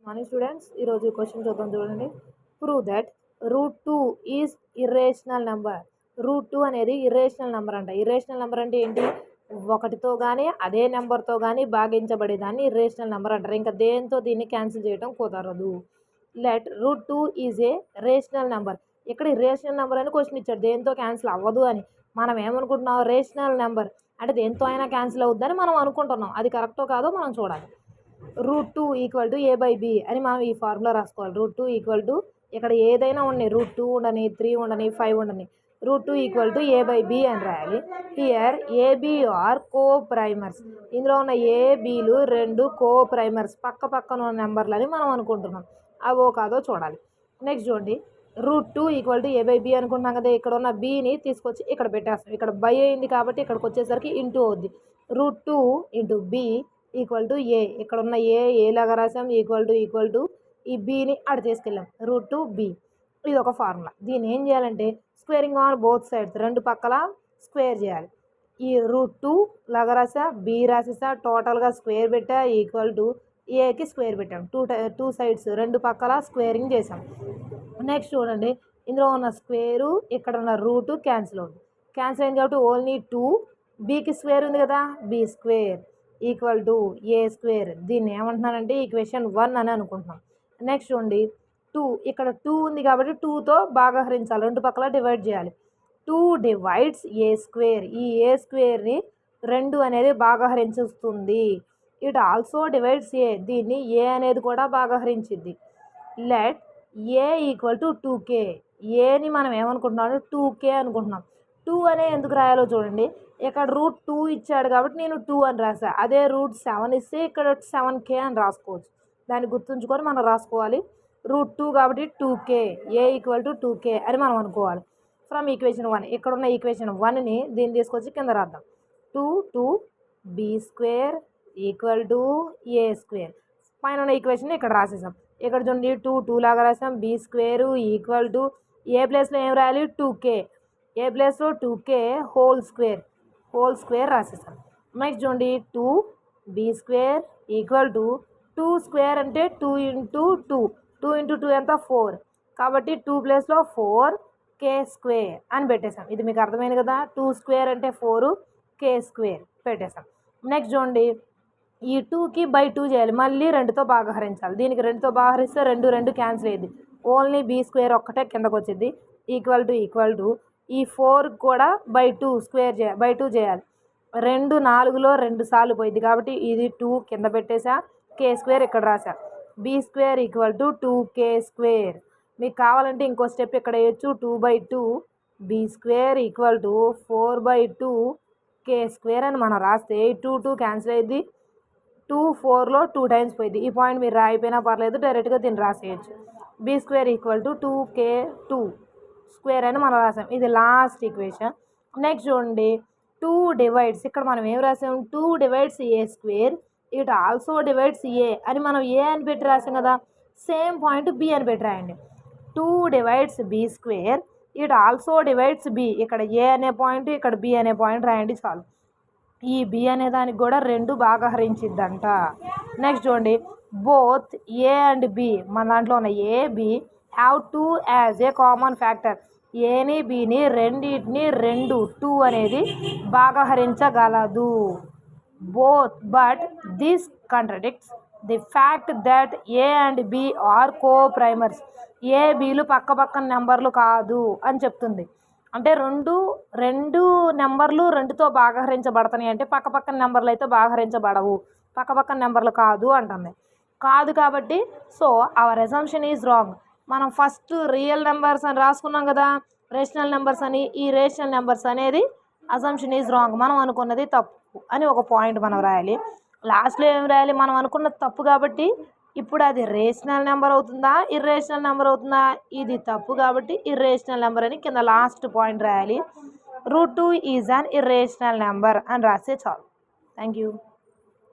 Morning students, ఈరోజు question చూద్దాం చూడండి. Prove that √2 is irrational number. √2 అనేది ఇర్రేషనల్ నెంబర్ అంట. ఇర్రేషనల్ నెంబర్ అంటే ఏంటి? ఒకటితో కానీ అదే నెంబర్తో కానీ భాగించబడేదాన్ని ఇర్రేషనల్ నెంబర్ అంటారు. ఇంకా దేంతో దీన్ని క్యాన్సిల్ చేయడం కుదరదు. Let √2 is a rational number. ఇక్కడ రేషనల్ నెంబర్ అని క్వశ్చన్ ఇచ్చాడు, దేంతో క్యాన్సిల్ అవ్వదు అని. మనం ఏమనుకుంటున్నాం? రేషనల్ నెంబర్ అంటే దేంతో అయినా క్యాన్సిల్ అవుద్దని మనం అనుకుంటున్నాం. అది కరెక్టో కాదో మనం చూడాలి. √2 = a/b అని మనం ఈ ఫార్ములా రాసుకోవాలి. √2 ఇక్కడ ఏదైనా ఉండని, √2 ఉండని, 3 ఉండని, 5 ఉండని, √2 a/b అని రాయాలి. Here AB are co primers. ఇందులో ఉన్న ఏబీలు రెండు కో ప్రైమర్స్, పక్క పక్కన ఉన్న నెంబర్లని మనం అనుకుంటున్నాం. అవో కాదో చూడాలి. నెక్స్ట్ చూడండి, √2 a/b అనుకుంటున్నాం కదా. ఇక్కడ ఉన్న బీని తీసుకొచ్చి ఇక్కడ పెట్టేస్తాం. ఇక్కడ బై అయింది కాబట్టి ఇక్కడికి వచ్చేసరికి ఇంటూ అవుద్ది. √2 × b = a. ఇక్కడ ఉన్న ఏ లాగా రాసాం, ఈక్వల్ టు ఈ బీని అక్కడ తీసుకెళ్ళాం, √2b. ఇది ఒక ఫార్ములా. దీన్ని ఏం చేయాలంటే స్క్వేరింగ్ ఆన్ బోత్ సైడ్స్, రెండు పక్కల స్క్వేర్ చేయాలి. ఈ √2 లాగా రాసా, బి రాసేసా, టోటల్గా స్క్వేర్ పెట్టా, ఈక్వల్ టు ఏకి స్క్వేర్ పెట్టాం. టూ సైడ్స్ రెండు పక్కల స్క్వేరింగ్ చేసాం. నెక్స్ట్ చూడండి, ఇందులో ఉన్న స్క్వేరు ఇక్కడ ఉన్న రూట్ క్యాన్సిల్ అవుతుంది. క్యాన్సిల్ అయింది కాబట్టి ఓన్లీ 2. బీకి స్క్వేర్ ఉంది కదా, బి స్క్వేర్ = a². దీన్ని ఏమంటున్నానంటే ఈక్వేషన్ 1 అని అనుకుంటున్నాం. నెక్స్ట్ చూడండి, 2 ఇక్కడ 2 ఉంది కాబట్టి 2తో భాగహరించాలి, రెండు పక్కల డివైడ్ చేయాలి. 2 డివైడ్స్ a². ఈ a²ని 2 అనేది భాగహరించుస్తుంది. It also divides a. దీన్ని a అనేది కూడా భాగహరించింది. Let a = 2k. ఏని మనం ఏమనుకుంటున్నాం? 2k అనుకుంటున్నాం. 2 అనే ఎందుకు రాయాలో చూడండి. ఇక్కడ √2 ఇచ్చాడు కాబట్టి నేను 2 అని రాసా. అదే √7 ఇస్తే ఇక్కడ 7k అని రాసుకోవచ్చు. దాన్ని గుర్తుంచుకొని మనం రాసుకోవాలి. √2 కాబట్టి 2k, a = 2k అని మనం అనుకోవాలి. ఫ్రమ్ ఈక్వేషన్ 1, ఇక్కడ ఉన్న ఈక్వేషన్ 1ని దీన్ని తీసుకొచ్చి కింద రాద్దాం. 2 b² = a². పైన ఉన్న ఈక్వేషన్ ఇక్కడ రాసేసాం. ఇక్కడ చూడండి, 2 లాగా రాసాం, b² = a ప్లేస్లో ఏం రాయాలి? 2k. ఏ ప్లేస్లో 2k హోల్ స్క్వేర్ రాసేసాం. నెక్స్ట్ చూడండి, 2b² = 2² అంటే 2 × 2. 2 × 2 ఎంత? 4. కాబట్టి 2 ప్లేస్లో 4k² అని పెట్టేసాం. ఇది మీకు అర్థమైంది కదా. 2² అంటే 4k² పెట్టేసాం. నెక్స్ట్ చూడండి, ఈ 2కి బై 2 చేయాలి, మళ్ళీ 2తో భాగహరించాలి. దీనికి 2తో భాగహరిస్తే 2 క్యాన్సిల్ అయ్యింది. ఓన్లీ b² ఒక్కటే కిందకు వచ్చింది. ఈక్వల్ టు ఈ 4 కూడా బై 2 చేయాలి. 2 4లో 2 సార్లు పోయింది కాబట్టి ఇది 2 కింద పెట్టేసా, k² ఇక్కడ రాసా. b² = 2k². మీకు కావాలంటే ఇంకో స్టెప్ ఇక్కడ వేయచ్చు. 2/2 b² = 4/2 k² అని మనం రాస్తే 2 క్యాన్సిల్ అయ్యింది. 2 4లో 2 టైమ్స్ పోయింది. ఈ పాయింట్ మీరు రాయిపోయినా పర్లేదు, డైరెక్ట్గా దీన్ని రాసేయచ్చు. b² = 2k² అని మనం రాసాం. ఇది లాస్ట్ ఈక్వేషన్. నెక్స్ట్ చూడండి, 2 డివైడ్స్, ఇక్కడ మనం ఏం రాసాం? 2 divides a². It also divides a అని మనం a అని పెట్టి రాసాం కదా. సేమ్ పాయింట్ b అని పెట్టి రాయండి. 2 divides b². It also divides b. ఇక్కడ a అనే పాయింట్, ఇక్కడ b అనే పాయింట్ రాయండి చాలు. ఈ b అనే దానికి కూడా 2 భాగహరించిద్దంట. నెక్స్ట్ చూడండి, బోత్ a అండ్ b, మన దాంట్లో ఉన్న a, b have 2 as a common factor. ఏని బిని రెండింటిని 2 అనేది భాగహరించగలదు. But this contradicts the fact that A and B are co primers. A బీలు పక్క పక్కన నెంబర్లు కాదు అని చెప్తుంది. అంటే రెండు నెంబర్లు 2తో భాగహరించబడతాయి అంటే పక్క పక్కన నెంబర్లు అయితే భాగహరించబడవు, పక్క పక్కన నెంబర్లు కాదు అంటుంది. కాదు కాబట్టి so our assumption is wrong. మనం ఫస్ట్ రియల్ నెంబర్స్ అని రాసుకున్నాం కదా, రేషనల్ నెంబర్స్ అని. ఈ రేషనల్ నెంబర్స్ అనేది అసంప్షన్ ఈజ్ రాంగ్, మనం అనుకున్నది తప్పు అని ఒక పాయింట్ మనం రాయాలి. లాస్ట్లో ఏం రాయాలి? మనం అనుకున్నది తప్పు కాబట్టి ఇప్పుడు అది రేషనల్ నెంబర్ అవుతుందా, ఇర్రేషనల్ నెంబర్ అవుతుందా? ఇది తప్పు కాబట్టి ఇర్రేషనల్ నెంబర్ అని కింద లాస్ట్ పాయింట్ రాయాలి. √2 ఈజ్ అన్ ఇర్రేషనల్ నెంబర్ అని రాస్తే చాలు. Thank you.